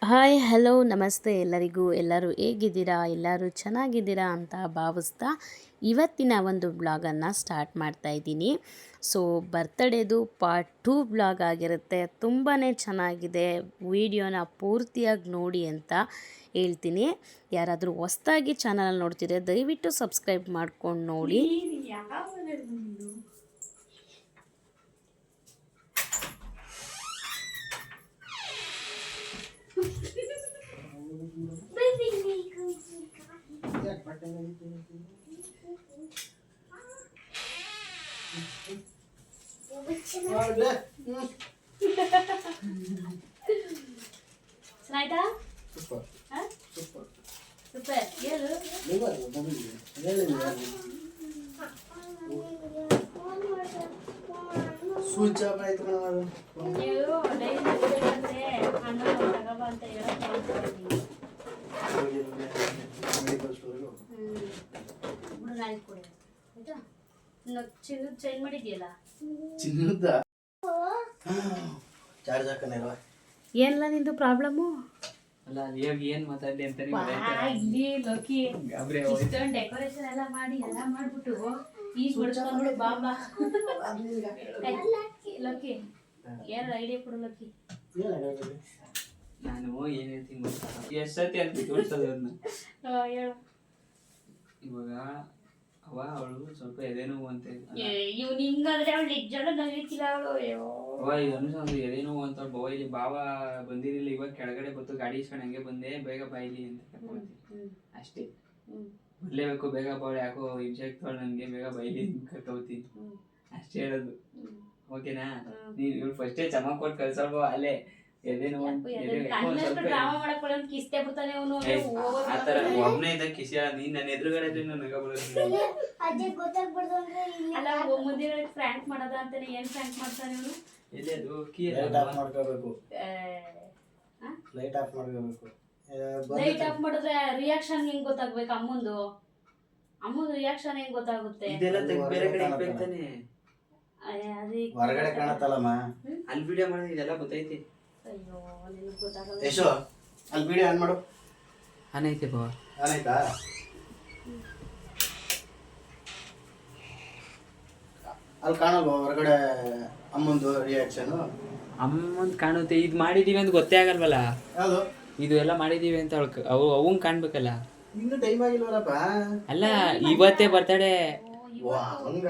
Hi hello ನಮಸ್ತೆ ಎಲ್ಲರಿಗೂ. ಎಲ್ಲರೂ ಹೇಗಿದ್ದೀರಾ? ಎಲ್ಲರೂ ಚೆನ್ನಾಗಿದ್ದೀರಾ ಅಂತ ಭಾವಿಸ್ತಾ ಇವತ್ತಿನ ಒಂದು ಬ್ಲಾಗನ್ನು ಸ್ಟಾರ್ಟ್ ಮಾಡ್ತಾ ಇದ್ದೀನಿ. ಸೊ ಬರ್ತ್ಡೇದು ಪಾರ್ಟ್ 2 ಬ್ಲಾಗ್ ಆಗಿರುತ್ತೆ. ತುಂಬಾ ಚೆನ್ನಾಗಿದೆ, ವಿಡಿಯೋನ ಪೂರ್ತಿಯಾಗಿ ನೋಡಿ ಅಂತ ಹೇಳ್ತೀನಿ. ಯಾರಾದರೂ ಹೊಸ್ದಾಗಿ ಚಾನಲ್ ನೋಡ್ತಿದ್ರೆ ದಯವಿಟ್ಟು ಸಬ್ಸ್ಕ್ರೈಬ್ ಮಾಡ್ಕೊಂಡು ನೋಡಿ. ಸ್ನೈಟಾ ಸೂಪರ್ ಸೂಪರ್ ಸೂಪರ್ ಹೇಳು ಸ್ವಿಚ್ ಆಫ್ ಆಯ್ತು ನಾನು ನೀವು ಡೈಲಿ ಬಂದ್ರೆ ಅಣ್ಣ ತಗೋಬಾ ಅಂತ ಹೇಳಕ್ ಮೆಡಿಕಲ್ ಸ್ಟೋರಿಗೆ ಬಿಡು ನಾಳೆ ಕೊಡಿ ಆಯ್ತಾ. ಚಿನ್ನದ ಚೈನ್ ಮಾಡಿದ್ಯಲ್ಲ, ಚಿನ್ನದ ಚಾರ್ಜ್ ಹಾಕನೇಲ್ವಾ? ಏನಿಲ್ಲ ನಿಂದು ಪ್ರಾಬ್ಲಮ್ಮು? ಅಲ್ಲ ಇವಾಗ ಏನ್ ಮಾತಾಡ್ಲಿ ಅಂತ ಇಲ್ಲಿ ಲೋಕಿ ಇಷ್ಟೊಂದು ಡೆಕೋರೇಷನ್ ಎಲ್ಲ ಮಾಡಿ ಎಲ್ಲ ಮಾಡ್ಬಿಟ್ಟು ಈಗ ಬಿಡ್ಸ್ಕೊಂಡ್ಬಿಡು ಬಾಬಾ. ಲೋಕಿ ಏನ್ ಐಡಿಯಾ ಕೊಡು ಲೋಕಿ. ನಾನು ಏನ್ ಹೇಳ್ತೀನಿ ಗೊತ್ತಾ, ಎಷ್ಟತಿ ಅಂತ ತೋರ್ಸೋದು ಅದನ್ನ. ಹೇಳು. ಇವಾಗ ಅವಳು ಸ್ವಲ್ಪ ಎದೆನೋವು ಅಂತ ಇವ್ ನಿಂಗಾದ್ರೆ ಅವಳು ನಿಜವಾಗ್ಲೂ ನಗಲಿಕ್ಕಿಲ್ಲ ಅವಳು. ಇದು ಅನ್ಸೊಂದು ಎದೆನೋವು ಅಂತ ಬವ ಇಲ್ಲಿ ಬಾವ ಬಂದಿರಲಿಲ್ಲ, ಇವಾಗ ಕೆಳಗಡೆ ಬತ್ತು ಗಾಡಿ ಇಸ್ಕೊಂಡು ಹಂಗೆ ಬಂದೆ, ಬೇಗ ಬಾಯಿಲಿ ಅಂತ ಕರ್ಕೊಂಡ್ಬರ್ತೀನಿ ಅಷ್ಟೇ. ಬರ್ಲೇಬೇಕು ಬೇಗ ಬಾವಳು, ಯಾಕೋ ಹಿಂಸೆ ಆಗ್ತಾವಳು ನನಗೆ, ಬೇಗ ಬಾಯಿಲಿ ಕರ್ಕೊಬರ್ತೀನಿ ಅಷ್ಟೇ ಹೇಳೋದು. ಓಕೆನಾ? ನೀನು ಇವ್ಳು ಫಸ್ಟೇ ಚಮಕ್ ಕೊಟ್ಟು ಕಳ್ಸಲ್ವ ಅಲ್ಲೇ ಎದೆನೋವು ಆತರ ಒಬ್ನೇ ಇದ್ದಾಗ ಕಿಸಿ ನೀನ್ ನನ್ನ ಎದುರುಗಡೆ ನಗ ಬರೋದು. ಅಲ್ಲ ಮುಂದೆ ಫ್ರ್ಯಾಂಕ್ ಮಾಡೋದ ಅಂತಾನೆ. ಏನ್ ಫ್ರ್ಯಾಂಕ್ ಮಾಡ್ತಾನೆ ಇವನು? ಎಲ್ಲಿ ಅದು ಕೀ ಲೈಟ್ ಆಫ್ ಮಾಡ್ಕೋಬೇಕು. ಲೈಟ್ ಆಫ್ ಮಾಡ್ಕೋಬೇಕು. ಲೈಟ್ ಆಫ್ ಮಾಡಿದ್ರೆ ರಿಯಾಕ್ಷನ್ ಹೆಂಗ್ ಗೊತ್ತಾಗ್ಬೇಕು? ಅಮ್ಮಂದು ರಿಯಾಕ್ಷನ್ ಹೆಂಗ್ ಗೊತ್ತಾಗುತ್ತೆ? ಇದೆಲ್ಲ ತೆಗ್ದು ಬೇರೆ ಕಡೆ ಇಡ್ಬೇಕು ತಾನೆ. ಹೊರಗಡೆ ಕಾಣತ್ತಲ್ಲಮ್ಮ, ಅಲ್ಲಿ ವಿಡಿಯೋ ಮಾಡಿದ್ರೆ ಇದೆಲ್ಲ ಗೊತ್ತೈತಿ. ಅಯ್ಯೋ ನಿನಗೆ ಗೊತ್ತಾಗಲ್ಲ. ಯಶೋ ಅಲ್ಲಿ ವಿಡಿಯೋ ಆನ್ ಮಾಡು. ಆನ್ ಐತೆ ಬಾ. ಆನ್ ಆಯ್ತಾ? ಅಲ್ಲಿ ಕಾಣಲ್ವಾ ಹೊರಗಡೆ ಅಮ್ಮಂದು ರಿಯಾಕ್ಷನ್? ಅಮ್ಮಂದ್ ಕಾಣುತ್ತೆ. ಇದು ಮಾಡಿದೀವಿ ಅಂತ ಗೊತ್ತೇ ಆಗಲ್ವಲ್ಲ. ಯಾವುದು ಇದು ಎಲ್ಲ ಮಾಡಿದೀವಿ ಅಂತ ಅವಂಗ್ ಕಾಣ್ಬೇಕಲ್ಲ. ಇನ್ನು ಟೈಮ್ ಆಗಿಲ್ವಲ್ಲಪ್ಪ. ಅಲ್ಲ ಇವತ್ತೇ ಬರ್ತಡೆ. ಹಂಗ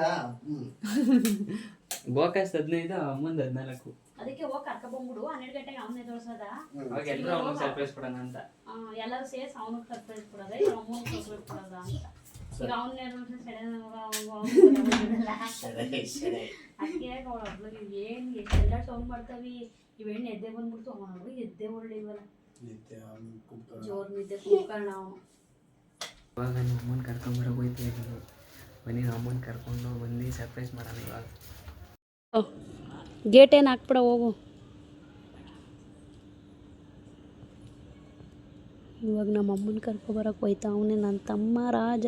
ಗೋಕಾಸ್ 15, ಅಮ್ಮಂದ್ 14. ಅದಕ್ಕೆ ಹೋಗಿ ಕರ್ಕೊಂಡ್ಬಿಡು. 12 ಗಂಟೆಗೆ ಅವನೇ ತೋರ್ಸೋದ. ಅವಾಗ ಎಲ್ಲರೂ ಅವ್ನಿಗೆ ಸರ್ಪ್ರೈಸ್ ಕೊಡೋಣ ಅಂತ. ಎಲ್ಲರೂ ಸೇರ್ಸಿ ಅವನಿಗೆ ಸರ್ಪ್ರೈಸ್ ಕೊಡೋದ, ಅಮ್ಮನಿಗೆ ಸರ್ಪ್ರೈಸ್ ಕೊಡೋದ ಅಂತ. ಈಗ ಅವನ್ನೇ ಅದಕ್ಕೆ ಅವಳ ಹಬ್ಳಿಗೆ ಏನು ಎಷ್ಟೆಲ್ಲ ಸೌಂಡ್ ಮಾಡ್ತಾವಿ. ಇವೆಣ್ಣೆ ಎದ್ದೆ ಬಂದ್ಬಿಡ್ತು. ಅವನು ಎದ್ದೆ ಒಳ್ಳೆಯವಲ್ಲ, ಜೋರ್ ನಿದ್ದೆ ಕೂತ್ಕೊಳ್ಳ ಅವನು. ಇವಾಗ ನಮ್ಮ ಅಮ್ಮನ ಕರ್ಕೊಂಬರೋಕೆ ಹೋಯ್ತಾ ಇದ್ದೀನಿ. ಬನ್ನಿ ಅಮ್ಮನ ಕರ್ಕೊಂಡು ಬಂದು ಸರ್ಪ್ರೈಸ್ ಮಾಡೋಣ. ಇವಾಗ ಗೇಟ್ ಏನು ಹಾಕ್ಬಿಡ ಹೋಗು. ಇವಾಗ ನಮ್ಮ ಅಮ್ಮನ ಕರ್ಕೊಬರಕ್ಕೆ ಹೋಯ್ತಾ ಅವನೇ ನನ್ನ ತಮ್ಮ ರಾಜ.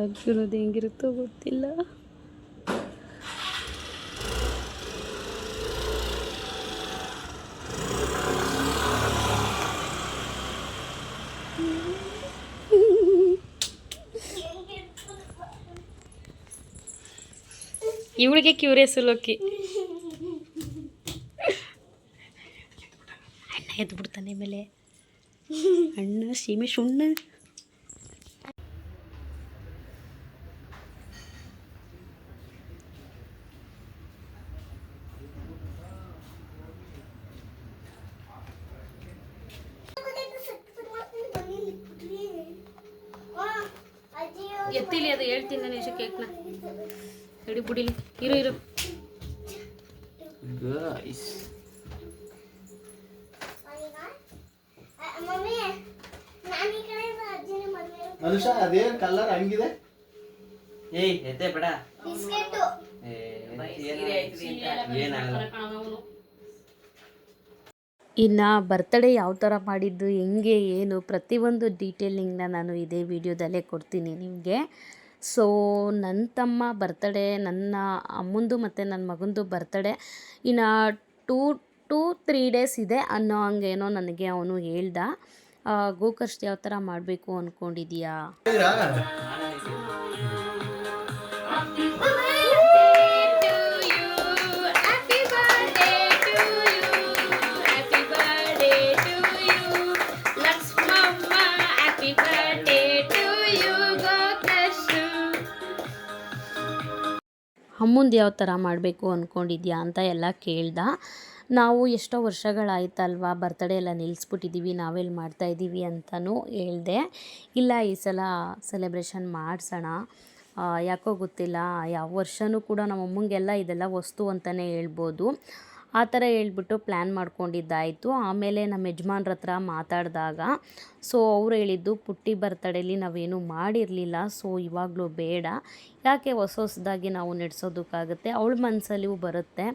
ಅಜ್ಜನದು ಹೆಂಗಿರುತ್ತೋ ಗೊತ್ತಿಲ್ಲ. ಇವಳಿಗೆ ಕ್ಯೂರಿಯಸ್ ಲೋಕಿ. ಅಣ್ಣ ಎದ್ದು ಬಿಡ್ತಾನೆ ಮೇಲೆ. ಅಣ್ಣ ಸೀಮೆ ಸುಣ್ಣ. ಎತ್ತಿಲಿ ಅದು ಹೇಳ್ತೀನಿ ನಾನು ಎಷ್ಟು ಕೇಕ್ನ ಹಿಡಿ ಬಿಡಿಲಿ. ಇರು ಗೈಸ್, ಅನುಷಾ ಅದೇ ಕಲರ್ ಹಂಗಿದೆ. ಏಯ್ ಎದ್ದೆ ಬೇಡ. ಇನ್ನು ಬರ್ತ್ಡೇ ಯಾವ ಥರ ಮಾಡಿದ್ದು, ಹೆಂಗೆ ಏನು ಪ್ರತಿಯೊಂದು ಡೀಟೇಲಿಂಗ್ನ ನಾನು ಇದೇ ವಿಡಿಯೋದಲ್ಲೇ ಕೊಡ್ತೀನಿ ನಿಮಗೆ. ಸೊ ನನ್ನ ತಮ್ಮ ಬರ್ತ್ಡೇ, ನನ್ನ ಅಮ್ಮಂದು ಮತ್ತು ನನ್ನ ಮಗಂದು ಬರ್ತ್ಡೇ ಇನ್ನು 2-3 ಡೇಸ್ ಇದೆ ಅನ್ನೋ ಹಂಗೇನೋ ನನಗೆ ಅವನು ಹೇಳ್ದ. ಗೋಕರ್ಷ್ ಯಾವ ಥರ ಮಾಡಬೇಕು ಅಂದ್ಕೊಂಡಿದ್ದೀಯಾ? ಅಮ್ಮಂದು ಯಾವ ಥರ ಮಾಡಬೇಕು ಅಂದ್ಕೊಂಡಿದ್ಯಾ ಅಂತ ಎಲ್ಲ ಕೇಳ್ದ. ನಾವು ಎಷ್ಟೋ ವರ್ಷಗಳಾಯ್ತಲ್ವ ಬರ್ತ್ಡೇ ಎಲ್ಲ ನಿಲ್ಲಿಸ್ಬಿಟ್ಟಿದ್ದೀವಿ, ನಾವೆಲ್ಲಿ ಮಾಡ್ತಾಯಿದ್ದೀವಿ ಅಂತಲೂ ಹೇಳಿದೆ. ಇಲ್ಲ ಈ ಸಲ ಸೆಲೆಬ್ರೇಷನ್ ಮಾಡಿಸೋಣ, ಯಾಕೋ ಗೊತ್ತಿಲ್ಲ ಯಾವ ವರ್ಷವೂ ಕೂಡ ನಮ್ಮ ಅಮ್ಮಂಗೆಲ್ಲ ಇದೆಲ್ಲ ವಸ್ತು ಅಂತಲೇ ಹೇಳ್ಬೋದು. ಆ ಥರ ಹೇಳ್ಬಿಟ್ಟು ಪ್ಲ್ಯಾನ್ ಮಾಡ್ಕೊಂಡಿದ್ದಾಯಿತು. ಆಮೇಲೆ ನಮ್ಮ ಯಜಮಾನ್ರ ಹತ್ರ ಮಾತಾಡಿದಾಗ ಅವ್ರು ಹೇಳಿದ್ದು ಪುಟ್ಟಿ ಬರ್ತಡೇಲಿ ನಾವೇನು ಮಾಡಿರಲಿಲ್ಲ, ಇವಾಗಲೂ ಬೇಡ, ಯಾಕೆ ಹೊಸದಾಗಿ ನಾವು ನಡೆಸೋದಕ್ಕಾಗುತ್ತೆ, ಅವಳ ಮನಸ್ಸಲ್ಲಿಯೂ ಬರುತ್ತೆ,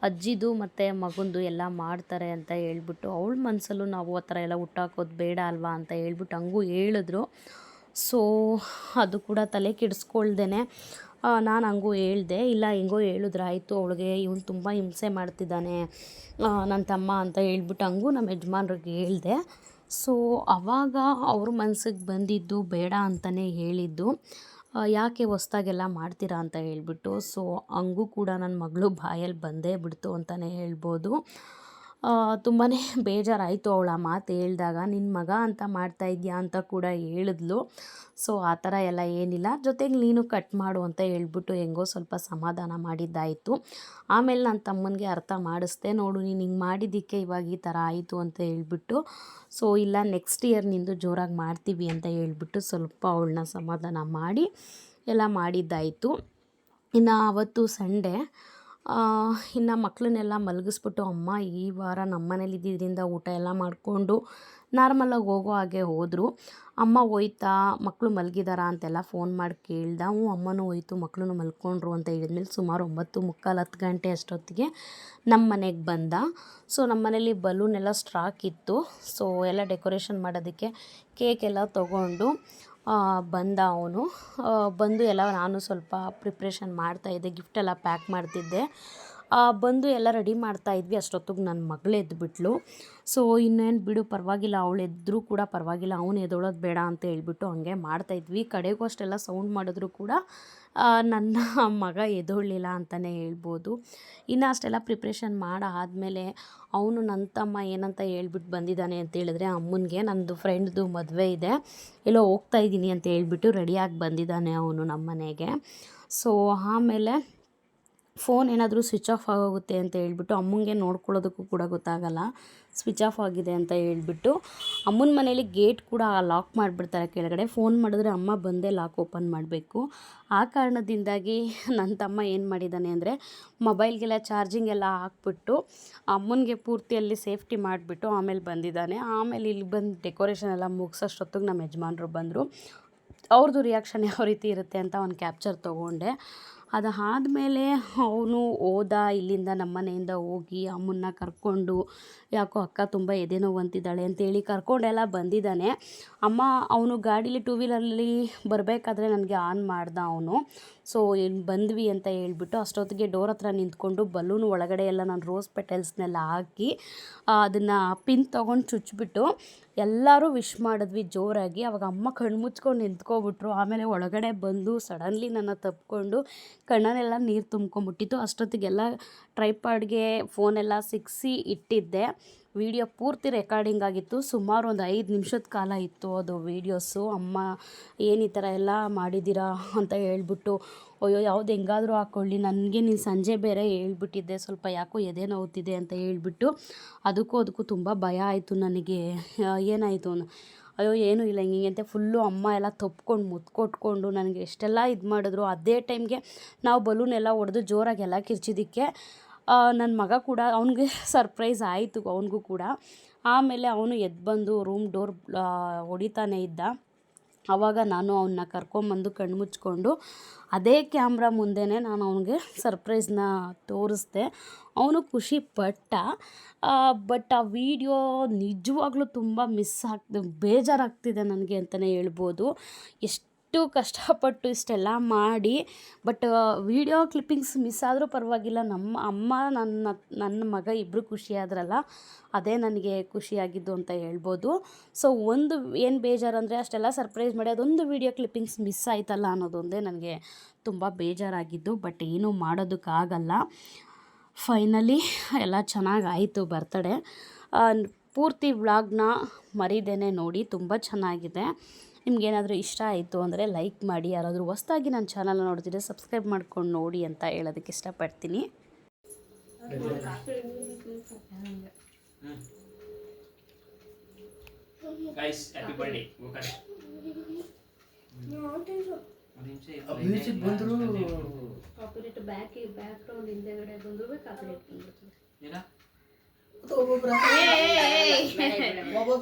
ಅಜ್ಜಿದು ಮತ್ತು ಮಗಂದು ಎಲ್ಲ ಮಾಡ್ತಾರೆ ಅಂತ ಹೇಳ್ಬಿಟ್ಟು ಅವಳ ಮನಸ್ಸಲ್ಲೂ ನಾವು ಆ ಥರ ಎಲ್ಲ ಹುಟ್ಟಾಕೋದು ಬೇಡ ಅಲ್ವಾ ಅಂತ ಹೇಳ್ಬಿಟ್ಟು ಹಂಗೂ ಹೇಳಿದ್ರು. ಅದು ಕೂಡ ತಲೆ ಕೆಡಿಸ್ಕೊಳ್ದೇನೆ ನಾನು ಹಂಗೂ ಹೇಳಿದೆ. ಇಲ್ಲ ಹೆಂಗೋ ಹೇಳಿದ್ರಾಯ್ತು, ಅವಳಿಗೆ ಇವನು ತುಂಬ ಹಿಂಸೆ ಮಾಡ್ತಿದ್ದಾನೆ ನನ್ನ ತಮ್ಮ ಅಂತ ಹೇಳ್ಬಿಟ್ಟು ಹಂಗೂ ನಮ್ಮ ಯಜಮಾನ್ರಿಗೆ ಹೇಳಿದೆ. ಆವಾಗ ಅವ್ರ ಮನ್ಸಿಗೆ ಬಂದಿದ್ದು ಬೇಡ ಅಂತಲೇ ಹೇಳಿದ್ದು, ಯಾಕೆ ಹೊಸ್ದಾಗೆಲ್ಲ ಮಾಡ್ತೀರಾ ಅಂತ ಹೇಳ್ಬಿಟ್ಟು. ಹಂಗೂ ಕೂಡ ನನ್ನ ಮಗಳು ಬಾಯಲ್ಲಿ ಬಂದೇ ಬಿಡ್ತು ಅಂತಲೇ ಹೇಳ್ಬೋದು. ತುಂಬಾ ಬೇಜಾರಾಯಿತು ಅವಳ ಮಾತು ಹೇಳಿದಾಗ. ನಿನ್ನ ಮಗ ಅಂತ ಮಾಡ್ತಾಯಿದ್ಯಾ ಅಂತ ಕೂಡ ಹೇಳಿದ್ಲು. ಆ ಥರ ಎಲ್ಲ ಏನಿಲ್ಲ, ಜೊತೆಗೆ ನೀನು ಕಟ್ ಮಾಡು ಅಂತ ಹೇಳ್ಬಿಟ್ಟು ಹೆಂಗೋ ಸ್ವಲ್ಪ ಸಮಾಧಾನ ಮಾಡಿದ್ದಾಯಿತು. ಆಮೇಲೆ ನನ್ನ ತಮ್ಮನಿಗೆ ಅರ್ಥ ಮಾಡಿಸ್ದೆ, ನೋಡು ನೀನು ಹಿಂಗೆ ಮಾಡಿದ್ದಕ್ಕೆ ಇವಾಗ ಈ ಥರ ಆಯಿತು ಅಂತ ಹೇಳ್ಬಿಟ್ಟು. ಇಲ್ಲ ನೆಕ್ಸ್ಟ್ ಇಯರ್ ನಿಂದು ಜೋರಾಗಿ ಮಾಡ್ತೀವಿ ಅಂತ ಹೇಳ್ಬಿಟ್ಟು ಸ್ವಲ್ಪ ಅವಳನ್ನ ಸಮಾಧಾನ ಮಾಡಿ ಎಲ್ಲ ಮಾಡಿದ್ದಾಯಿತು. ಇನ್ನು ಆವತ್ತು ಸಂಡೇ, ಇನ್ನು ಮಕ್ಕಳನ್ನೆಲ್ಲ ಮಲಗಿಸ್ಬಿಟ್ಟು ಅಮ್ಮ ಈ ವಾರ ನಮ್ಮ ಮನೇಲಿ ಇದ್ದಿದ್ದರಿಂದ ಊಟ ಎಲ್ಲ ಮಾಡಿಕೊಂಡು ನಾರ್ಮಲಾಗಿ ಹೋಗೋ ಹಾಗೆ ಹೋದರು. ಅಮ್ಮ ಹೋಯ್ತಾ, ಮಕ್ಕಳು ಮಲಗಿದಾರಾ ಅಂತೆಲ್ಲ ಫೋನ್ ಮಾಡಿ ಕೇಳ್ದ. ಅಮ್ಮನೂ ಹೋಯ್ತು, ಮಕ್ಕಳು ಮಲ್ಕೊಂಡ್ರು ಅಂತ ಹೇಳಿದ್ಮೇಲೆ ಸುಮಾರು 9:45-10 ಗಂಟೆ ಅಷ್ಟೊತ್ತಿಗೆ ನಮ್ಮ ಮನೆಗೆ ಬಂದ. ನಮ್ಮ ಮನೇಲಿ ಬಲೂನ್ ಎಲ್ಲ ಸ್ಟಾಕ್ ಇತ್ತು. ಎಲ್ಲ ಡೆಕೋರೇಷನ್ ಮಾಡೋದಕ್ಕೆ ಕೇಕ್ ಎಲ್ಲ ತೊಗೊಂಡು ಬಂದ ಅವನು. ಬಂದು ಎಲ್ಲ ನಾನು ಸ್ವಲ್ಪ ಪ್ರಿಪ್ರೇಷನ್ ಮಾಡ್ತಾಯಿದ್ದೆ, ಗಿಫ್ಟೆಲ್ಲ ಪ್ಯಾಕ್ ಮಾಡ್ತಿದ್ದೆ. ಬಂದು ಎಲ್ಲ ರೆಡಿ ಮಾಡ್ತಾಯಿದ್ವಿ. ಅಷ್ಟೊತ್ತಿಗೆ ನನ್ನ ಮಗಳು ಎದ್ದುಬಿಟ್ಲು. ಇನ್ನೇನು ಬಿಡು ಪರವಾಗಿಲ್ಲ, ಅವಳು ಎದ್ದರೂ ಕೂಡ ಪರವಾಗಿಲ್ಲ, ಅವನು ಎದ್ದೊಳೋದು ಬೇಡ ಅಂತ ಹೇಳ್ಬಿಟ್ಟು ಹಂಗೆ ಮಾಡ್ತಾಯಿದ್ವಿ. ಕಡೆಗೂ ಅಷ್ಟೆಲ್ಲ ಸೌಂಡ್ ಮಾಡಿದ್ರು ಕೂಡ ನನ್ನ ಮಗ ಎದ್ದೊಳ್ಳಿಲ್ಲ ಅಂತಲೇ ಹೇಳ್ಬೋದು. ಇನ್ನು ಅಷ್ಟೆಲ್ಲ ಪ್ರಿಪ್ರೇಷನ್ ಮಾಡಾದಮೇಲೆ ಅವನು ನನ್ನ ತಮ್ಮ ಏನಂತ ಹೇಳ್ಬಿಟ್ಟು ಬಂದಿದ್ದಾನೆ ಅಂತ ಹೇಳಿದ್ರೆ, ಅಮ್ಮನಿಗೆ ನನ್ನದು ಫ್ರೆಂಡ್ದು ಮದುವೆ ಇದೆ, ಎಲ್ಲೋ ಹೋಗ್ತಾಯಿದ್ದೀನಿ ಅಂತ ಹೇಳ್ಬಿಟ್ಟು ರೆಡಿಯಾಗಿ ಬಂದಿದ್ದಾನೆ ಅವನು ನಮ್ಮ ಮನೆಗೆ. ಆಮೇಲೆ ಫೋನ್ ಏನಾದರೂ ಸ್ವಿಚ್ ಆಫ್ ಆಗೋಗುತ್ತೆ ಅಂತ ಹೇಳ್ಬಿಟ್ಟು ಅಮ್ಮಂಗೆ ನೋಡ್ಕೊಳ್ಳೋದಕ್ಕೂ ಕೂಡ ಗೊತ್ತಾಗಲ್ಲ, ಸ್ವಿಚ್ ಆಫ್ ಆಗಿದೆ ಅಂತ ಹೇಳ್ಬಿಟ್ಟು ಅಮ್ಮನ ಮನೇಲಿ ಗೇಟ್ ಕೂಡ ಲಾಕ್ ಮಾಡಿಬಿಡ್ತಾರೆ ಕೆಳಗಡೆ. ಫೋನ್ ಮಾಡಿದ್ರೆ ಅಮ್ಮ ಬಂದೇ ಲಾಕ್ ಓಪನ್ ಮಾಡಬೇಕು. ಆ ಕಾರಣದಿಂದಾಗಿ ನನ್ನ ತಮ್ಮ ಏನು ಮಾಡಿದ್ದಾನೆ ಅಂದರೆ ಮೊಬೈಲ್ಗೆಲ್ಲ ಚಾರ್ಜಿಂಗ್ ಎಲ್ಲ ಹಾಕ್ಬಿಟ್ಟು ಅಮ್ಮನಿಗೆ ಪೂರ್ತಿಯಲ್ಲಿ ಸೇಫ್ಟಿ ಮಾಡಿಬಿಟ್ಟು ಆಮೇಲೆ ಬಂದಿದ್ದಾನೆ. ಆಮೇಲೆ ಇಲ್ಲಿ ಬಂದು ಡೆಕೋರೇಷನ್ ಎಲ್ಲ ಮುಗಿಸೋಷ್ಟೊತ್ತಿಗೆ ನಮ್ಮ ಯಜಮಾನ್ರು ಬಂದರು. ಅವ್ರದ್ದು ರಿಯಾಕ್ಷನ್ ಯಾವ ರೀತಿ ಇರುತ್ತೆ ಅಂತ ಒಂದು ಕ್ಯಾಪ್ಚರ್ ತೊಗೊಂಡೆ. ಅದಾದಮೇಲೆ ಅವನು ಹೋದ, ಇಲ್ಲಿಂದ ನಮ್ಮ ಮನೆಯಿಂದ ಹೋಗಿ ಅಮ್ಮನ್ನ ಕರ್ಕೊಂಡು, ಯಾಕೋ ಅಕ್ಕ ತುಂಬ ಎದೆ ನೋವು ಅಂತಿದ್ದಾಳೆ ಅಂತೇಳಿ ಕರ್ಕೊಂಡೆಲ್ಲ ಬಂದಿದ್ದಾನೆ. ಅಮ್ಮ ಅವನು ಗಾಡೀಲಿ 2 ವೀಲರಲ್ಲಿ ಬರಬೇಕಾದ್ರೆ ನನಗೆ ಆನ್ ಮಾಡ್ದ ಅವನು. ಬಂದ್ವಿ ಅಂತ ಹೇಳ್ಬಿಟ್ಟು ಅಷ್ಟೊತ್ತಿಗೆ ಡೋರ್ ಹತ್ರ ನಿಂತ್ಕೊಂಡು ಬಲೂನ್ ಒಳಗಡೆ ಎಲ್ಲ ನಾನು ರೋಸ್ ಪೆಟಲ್ಸ್ನೆಲ್ಲ ಹಾಕಿ ಅದನ್ನು ಪಿನ್ ತೊಗೊಂಡು ಚುಚ್ಚಿಬಿಟ್ಟು ಎಲ್ಲರೂ ವಿಶ್ ಮಾಡಿದ್ವಿ ಜೋರಾಗಿ. ಅವಾಗ ಅಮ್ಮ ಕಣ್ಣು ಮುಚ್ಕೊಂಡು ನಿಂತ್ಕೊಬಿಟ್ರು. ಆಮೇಲೆ ಒಳಗಡೆ ಬಂದು ಸಡನ್ಲಿ ನನ್ನ ತಪ್ಪಿಕೊಂಡು ಕಣ್ಣಲ್ಲೆಲ್ಲ ನೀರು ತುಂಬ್ಕೊಂಬಿಟ್ಟಿತ್ತು. ಅಷ್ಟೊತ್ತಿಗೆಲ್ಲ ಟ್ರೈಪಾಡ್ಗೆ ಫೋನೆಲ್ಲ ಸಿಕ್ಕಿಸಿ ಇಟ್ಟಿದ್ದೆ. ವಿಡಿಯೋ ಪೂರ್ತಿ ರೆಕಾರ್ಡಿಂಗ್ ಆಗಿತ್ತು. ಸುಮಾರು ಒಂದು 5 ನಿಮಿಷದ ಕಾಲ ಇತ್ತು ಅದು ವೀಡಿಯೋಸು. ಅಮ್ಮ ಏನು ಈ ಥರ ಎಲ್ಲ ಮಾಡಿದ್ದೀರಾ ಅಂತ ಹೇಳ್ಬಿಟ್ಟು, ಅಯ್ಯೋ ಯಾವ್ದು ಹೆಂಗಾದರೂ ಹಾಕ್ಕೊಳ್ಳಿ, ನನಗೆ ನೀನು ಸಂಜೆ ಬೇರೆ ಹೇಳ್ಬಿಟ್ಟಿದ್ದೆ ಸ್ವಲ್ಪ ಯಾಕೋ ಎದೆ ನೋವ್ತಿದೆ ಅಂತ ಹೇಳ್ಬಿಟ್ಟು. ಅದಕ್ಕೂ ತುಂಬ ಭಯ ಆಯಿತು ನನಗೆ. ಏನಾಯಿತು ಅಯ್ಯೋ ಏನೂ ಇಲ್ಲ ಹಿಂಗೆ ಅಂತ ಫುಲ್ಲು ಅಮ್ಮ ಎಲ್ಲ ತಪ್ಕೊಂಡು ಮುತ್ಕೊಟ್ಕೊಂಡು ನನಗೆ ಎಷ್ಟೆಲ್ಲ ಇದು ಮಾಡಿದ್ರು. ಅದೇ ಟೈಮ್ಗೆ ನಾವು ಬಲೂನೆಲ್ಲ ಹೊಡೆದು ಜೋರಾಗಿ ಎಲ್ಲ ಕಿರ್ಚಿದ್ದಕ್ಕೆ ನನ್ನ ಮಗ ಕೂಡ ಅವನಿಗೆ ಸರ್ಪ್ರೈಸ್ ಆಯಿತು ಅವನಿಗೂ ಕೂಡ. ಆಮೇಲೆ ಅವನು ಎದ್ದು ಬಂದು ರೂಮ್ ಡೋರ್ ಹೊಡಿತಾನೆ ಇದ್ದ. ಆವಾಗ ನಾನು ಅವನ್ನ ಕರ್ಕೊಂಬಂದು ಕಣ್ಣು ಮುಚ್ಕೊಂಡು ಅದೇ ಕ್ಯಾಮ್ರಾ ಮುಂದೆನೇ ನಾನು ಅವನಿಗೆ ಸರ್ಪ್ರೈಸ್ನ ತೋರಿಸ್ದೆ. ಅವನು ಖುಷಿ ಪಟ್ಟ. ಬಟ್ ಆ ವಿಡಿಯೋ ನಿಜವಾಗ್ಲೂ ತುಂಬ ಬೇಜಾರಾಗ್ತಿದೆ ನನಗೆ ಅಂತಲೇ ಹೇಳ್ಬೋದು. ಎಷ್ಟು ಇಷ್ಟು ಕಷ್ಟಪಟ್ಟು ಇಷ್ಟೆಲ್ಲ ಮಾಡಿ ಬಟ್ ವಿಡಿಯೋ ಕ್ಲಿಪ್ಪಿಂಗ್ಸ್ ಮಿಸ್ ಆದರೂ ಪರವಾಗಿಲ್ಲ, ನಮ್ಮ ಅಮ್ಮ ನನ್ನ ಮಗ ಇಬ್ಬರು ಖುಷಿಯಾದ್ರಲ್ಲ, ಅದೇ ನನಗೆ ಖುಷಿಯಾಗಿದ್ದು ಅಂತ ಹೇಳ್ಬೋದು. ಸೊ ಒಂದು ಏನು ಬೇಜಾರಂದರೆ ಅಷ್ಟೆಲ್ಲ ಸರ್ಪ್ರೈಸ್ ಮಾಡಿ ಅದೊಂದು ವಿಡಿಯೋ ಕ್ಲಿಪ್ಪಿಂಗ್ಸ್ ಮಿಸ್ ಆಯ್ತಲ್ಲ ಅನ್ನೋದೊಂದೇ ನನಗೆ ತುಂಬ ಬೇಜಾರಾಗಿದ್ದು. ಬಟ್ ಏನೂ ಮಾಡೋದಕ್ಕಾಗಲ್ಲ. ಫೈನಲಿ ಎಲ್ಲ ಚೆನ್ನಾಗಾಯಿತು ಬರ್ತಡೇ. ಪೂರ್ತಿ ವ್ಲಾಗ್ನ ಮರಿದೇನೆ ನೋಡಿ, ತುಂಬ ಚೆನ್ನಾಗಿದೆ. ನಿಮ್ಗೇನಾದರೂ ಇಷ್ಟ ಆಯಿತು ಅಂದರೆ ಲೈಕ್ ಮಾಡಿ, ಯಾರಾದರೂ ಹೊಸ್ದಾಗಿ ನನ್ನ ಚಾನಲ್ನ ನೋಡ್ತಿದ್ರೆ ಸಬ್ಸ್ಕ್ರೈಬ್ ಮಾಡ್ಕೊಂಡು ನೋಡಿ ಅಂತ ಹೇಳೋದಕ್ಕೆ ಇಷ್ಟಪಡ್ತೀನಿ. Guys happy birthday Gokarna. Music ಬಂದ್ರು ಕಾಪಿರೇಟ್ ಬ್ಯಾಕ್ ಗ್ರೌಂಡ್ ಹಿಂದೆಗಡೆ ಬಂದ್ರು ಕಾಪಿರೇಟ್ ಬಂದ್ಬಿಡ್ತದೆ. ಒಬ್ಬೊಬ್ರು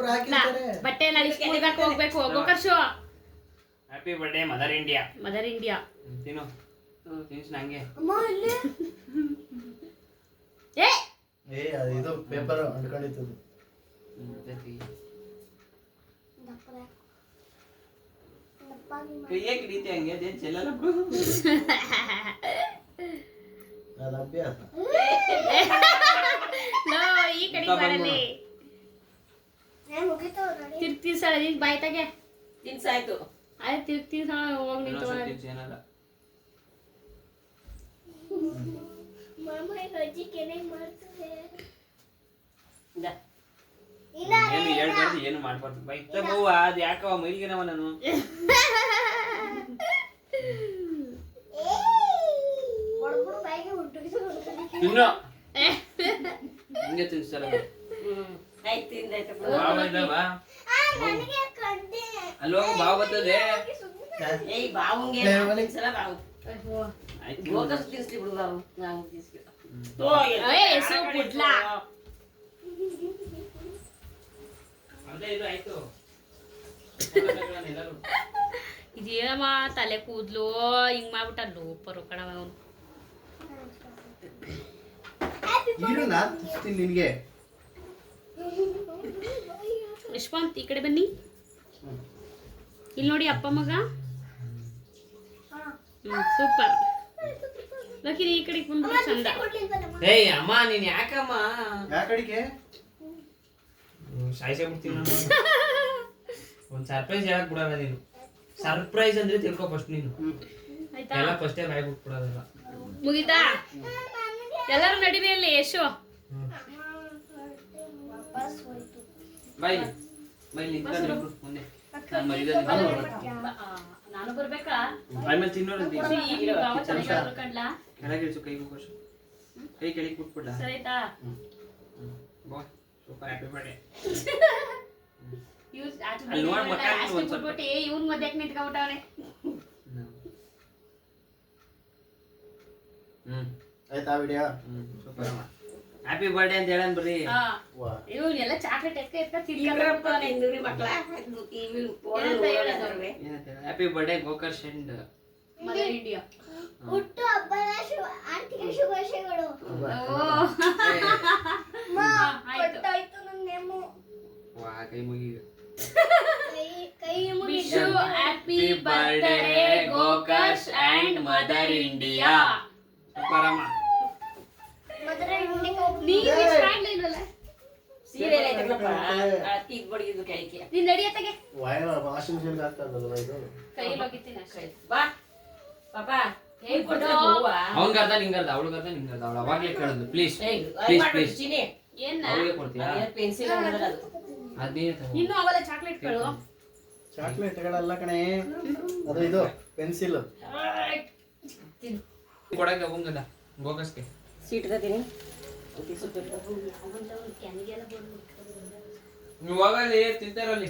ಹಾಕಿರ್ತಾರೆ. ಬಟ್ಟೆ ಎಲ್ಲ ಇಸ್ಕೊಳ್ಬೇಕು, ಹೋಗ್ಬೇಕು ಗೋಕರ್ಷು. Happy birthday mother India. Mother India ತಿನ್ನು ತಿನ್ಸ್ ನಂಗೆ. ಏ ಅದು ಇದು ಪೇಪರ್ ಅಂಟ್ಕೊಂಡಿತ್ತು. ಕೈಯೇ ಕಿಡಿತೆ ಹಂಗೆ ಅದೇನು ಚೆಲ್ಲಲ್ಲ ಬಿಡು. ಅದು ಅಭ್ಯಾಸ. ಈ ಕಡೆ ಬರಲಿ ತಿರ್ತಿಸಳ ನೀನ್ ಬಾಯ್ ತಗೆ ತಿನ್ಸಾಯ್ತು. ಆಯ್ತು ತಿರ್ತಿಸಳ ಹೋಗಿ ನಿಂತು ಏನಲ್ಲ ಏನು ಹೇಳ್ಬಾರ್ದು, ಏನು ಮಾಡ್ಬಾರ್ದು. ಬೈತ ಬಹು ಅದು ಯಾಕವ ಮೈಲಿಗೆನವ ನಾನು. ತಿನ್ನು ಹಿಂಗೆ ತಿನ್ಸ್ತಾರ. ಬಾವ ಇದ್ದಾವ ಅಲ್ಲಿ ಹೋಗು, ಬಾವ ಬರ್ತದೆ. ಅದೇ ಇದು ಆಯ್ತು. ಇದೇನಮ್ಮ ತಲೆ ಕೂದ್ಲು ಹಿಂಗ್ ಮಾಡ್ಬಿಟ್ಟ ಲೋಪರು ಕಣವ ಅವನು. ನಿನ್ಗೆ ಯಶವಂತ್ ಈ ಕಡೆ ಬನ್ನಿ. ಇಲ್ಲಿ ನೋಡಿ ಅಪ್ಪ ಮಗ. ಸೂಪರ್. ಲಕ್ಕಿ ಈ ಕಡೆಗೆ ಬಂದ್ಬಿಟ್ಟು ಚಂದ. ಏಯ್ ಅಮ್ಮ ನೀನ್ ಯಾಕಮ್ಮ ಯಾಕಡಿಗೆ ಸಾಯಿಸೇ ಬಿಡ್ತೀನಿ ನಾನು. ಒಂದ್ ಸರ್ಪ್ರೈಸ್ ಹೇಳಕ್ ಬಿಡಲ್ಲ ನೀನು. ಸರ್ಪ್ರೈಸ್ ಅಂದ್ರೆ ತಿಳ್ಕೊ ಫಸ್ಟ್ ನೀನು. ಆಯ್ತಾ ಎಲ್ಲ ಫಸ್ಟೇ ಬಾಯ್ ಬಿಟ್ಬಿಡೋದಲ್ಲ. ಮುಗಿತಾ? ಎಲ್ಲರೂ ನಡೀರಿ ಅಲ್ಲಿ ಯಶು. ಬಾಯ್ ಬಾಯ್ ನಿಂತ್ಕೊಂಡು ಮುಂದೆ. ನಾನು ಮರಿದ ನಾನು ಬರ್ಬೇಕಾ? ಬಾಯ್ ಮೇಲೆ ತಿನ್ನೋರಂತ ಕಡ್ಲಾ ಕೆಳಗಿಳಿಸು, ಕೈ ಹೋಗೋಶು, ಕೈ ಕೆಳಗೆ ಕೂತ್ಬಿಡ. ಸರಿ ಆಯ್ತಾ? ಬಾ ಸೂಪರ್ ಹ್ಯಾಪಿ ಬರ್ತ್ಡೇ. ಅಲ್ಲಿ ನೋಡ್ ಮಕ್ಕ ಇವ್ನ್ ಮದ್ಯಾಕ್ ನಿಂತ್ಕೊಂಡ್ಬಿಟ್ಟವನೆ. ಆಯ್ತಾ ವಿಡಿಯೋ? ಸೂಪರ್ ಅಮ್ಮ. ಹ್ಯಾಪಿ ಬರ್ತ್ಡೇ ಅಂತ ಹೇಳನ್ ಬರ್ರಿ. ಇವ್ನು ಎಲ್ಲ ಚಾಕ್ಲೇಟ್ ಎತ್ಕ happy birthday Gokarsh and mother India. ಹುಟ್ಟು ಹಬ್ಬದ ಆರ್ಥಿಕ ಶುಭಾಶಯಗಳು. ಕೊಟ್ಟಾಯ್ತು ನನ್ನ ನೇಮು. ವಾ ಕೈ ಮುಗಿ. ಕೈ wish you happy birthday Gokarsh and mother India. Super ಅಮ್ಮ. ಮದುವೆ ಇಂಡಿಗೆ ನೀನ್ ವಿಶ್ ಮಾಡ್ಲಿಲ್ವಲ್ಲ? ಸೀರಿಯಲ್ ಐತಪ್ಪ ಈಗ ಬಡಿಗಿದ್ದು ಕೈಗೆ. ನೀನ್ ನಡಿಯತ್ತಗೆ ವಾಷಿಂಗ್ ಮಿಷಿನ್ ಹಾಕ್ತಾರಲ್ಲ ಇದು. ಕೈಯಲ್ಲಿ ಹೋಗಿತ್ತೀನಿ ಅಷ್ಟೇ. ಬಾ ಪಾಪ ಹೇಗ್ ಕೊಡು. ಅವನ್ ಕರ್ದ ನಿಂಗ್ ಕರ್ದ ಅವಳು ಕರ್ದ ನಿಂಗ್ ಕರ್ದ ಅವಳು ಅವಾಗ್ಲೇ ಕೇಳಿದ್ಲು ಪ್ಲೀಸ್ ಪ್ಲೀಸ್ ಪ್ಲೀಸ್ ಏನ್ನ ಅವಳಿಗೆ ಕೊಡ್ತೀಯಾ? ಪೆನ್ಸಿಲ್ ಅದು ಅದೇ ತಗೋ. ಇನ್ನು ಅವಲ್ಲ ಚಾಕ್ಲೇಟ್ಗಳು. ಚಾಕ್ಲೇಟ್ಗಳೆಲ್ಲ ಕಣೆ, ಅದು ಇದು ಪೆನ್ಸಿಲ್. ಕೊಡಕ್ಕೆ ಹೋಗಂಗದ ಗೋಕರ್ಸ್ಗೆ ಸೀಟ್ ಕತೀನಿ ನೀವು ಹೋಗಲ್ಲಿ ತಿಂತಾರಲ್ಲಿ.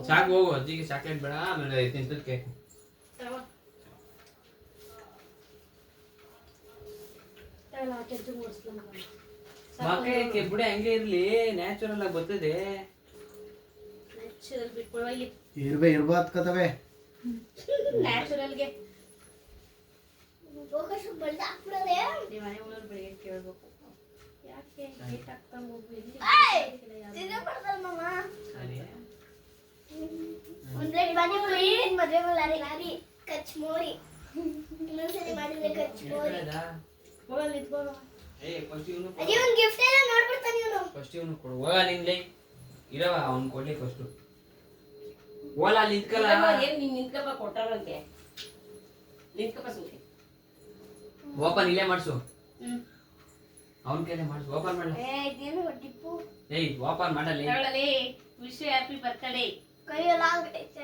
ಸಾಕು ಹೋಗು, ಅಜ್ಜಿಗೆ ಚಾಕ್ಲೇಟ್ ಬೇಡ, ಆಮೇಲೆ ತಿಂತದ ಕೇಕ್. ಮಕ್ಕಳಿಗೆ ಬಿಡಿ ಹಂಗೆ ಇರ್ಲಿ, ನ್ಯಾಚುರಲ್ ಆಗಿ ಬರ್ತದೆ. ಇರ್ಬಾರ್ದು ಕತವೆ ನ್ಯಾಚುರಲ್ಗೆ ಗೋಕರ್ಷ್ ಬಳ್ದ ಹಾಕ್ಬಿಡೋದೆ. ಮನೆ ಉಳ್ಳೋರು ಬೆಳಿಗ್ಗೆ ಕೇಳ್ಬೇಕು ಯಾಕೆ ಲೇಟ್ ಆಗ್ತಾ ಹೋಗ್ವಿ. ತಿನ್ನೋ ಬರ್ದಲ್ಲ ಮಾಮ. ಸರಿ ಪಾನಿಪುರಿ ಮದುವೆ ಲಾರಿ ಕಚ್ಮೋರಿ ಇನ್ನೊಂದ್ಸರಿ ಮಾಡಿದ್ರೆ ಕಚ್ಮೋರಿ ಅದೇ ಒಂದು ಗಿಫ್ಟ್ ಎಲ್ಲ ನೋಡ್ಬಿಡ್ತಾನೆ ಇವನು ಫಸ್ಟ್ ಇವನು ಕೊಡು ಹೋಗ ನಿನ್ಲೆ ಇರವ ಅವ್ನು ಕೊಡ್ಲಿ ಫಸ್ಟ್ ಓಲಾ ಅಲ್ಲಿ ನಿಂತ್ಕಲ್ಲ ಏನ್ ನೀನ್ ನಿಂತ್ಕಪ್ಪ ಕೊಟ್ಟಾರಂತೆ ನಿಂತ್ಕಪ್ಪ ಸುಮ್ಮನೆ ಓಪನ್ ಇಲ್ಲೇ ಮಾಡ್ಸು ಅವನ ಕೈಲೇ ಮಾಡ್ಸು ಓಪನ್ ಮಾಡಲ್ಲ ಇದೇನು ಟಿಪ್ಪು ಏಯ್ ಓಪನ್ ಮಾಡಲ್ಲ ವಿಶ್ ಹ್ಯಾಪಿ ಬರ್ತಡೇ ಕೈಯೆಲ್ಲ ಆಗ್ಬಿಟ್ಟೈತೆ